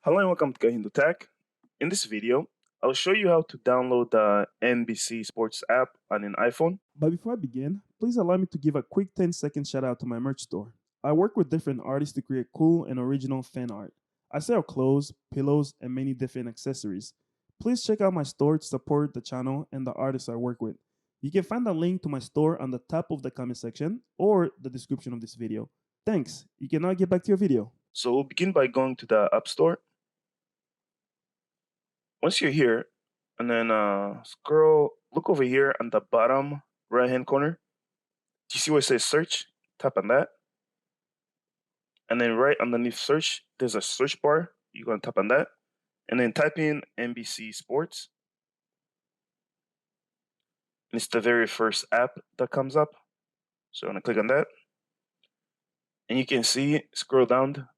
Hello and welcome to KahindoTech. In this video, I'll show you how to download the NBC Sports app on an iPhone. But before I begin, please allow me to give a quick 10-second shout out to my merch store. I work with different artists to create cool and original fan art. I sell clothes, pillows, and many different accessories. Please check out my store to support the channel and the artists I work with. You can find a link to my store on the top of the comment section or the description of this video. Thanks. You can now get back to your video. So we'll begin by going to the App Store. Once you're here, and then look over here on the bottom right-hand corner. Do you see where it says search? Tap on that. And then right underneath search, there's a search bar. You're going to tap on that. And then type in NBC Sports. And it's the very first app that comes up. So I'm going to click on that. And you can see, scroll down.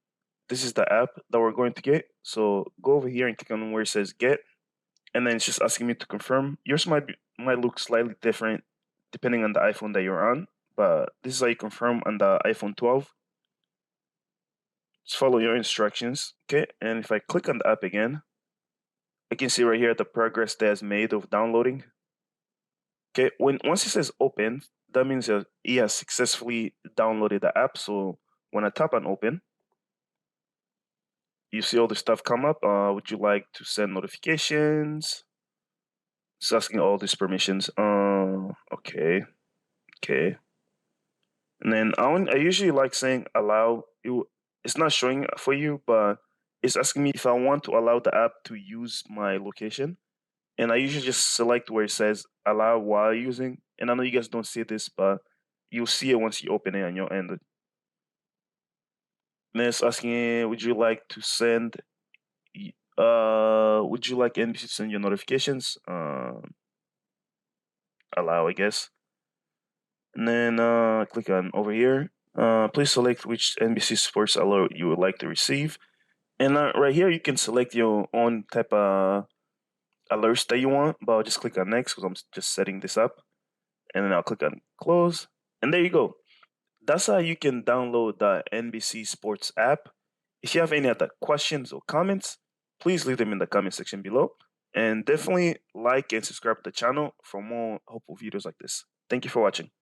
This is the app that we're going to get. So go over here and click on where it says get. And then it's just asking me to confirm. Yours might look slightly different depending on the iPhone that you're on. But this is how you confirm on the iPhone 12. Just follow your instructions. Okay. And if I click on the app again, I can see right here the progress that is made of downloading. Okay. Once it says open, that means that he has successfully downloaded the app. So when I tap on open, you see all the stuff come up. Would you like to send notifications? It's asking all these permissions. Okay. And then I usually like saying allow. It's not showing for you, but it's asking me if I want to allow the app to use my location. And I usually just select where it says allow while using. And I know you guys don't see this, but you'll see it once you open it on your end. And then it's asking, would you like to send? Would you like NBC to send your notifications? Allow, I guess. And then click on over here. Please select which NBC Sports alert you would like to receive. And right here, you can select your own type of alerts that you want, but I'll just click on next because I'm just setting this up. And then I'll click on close. And there you go. That's how you can download the NBC Sports app. If you have any other questions or comments, please leave them in the comment section below. And definitely like and subscribe to the channel for more helpful videos like this. Thank you for watching.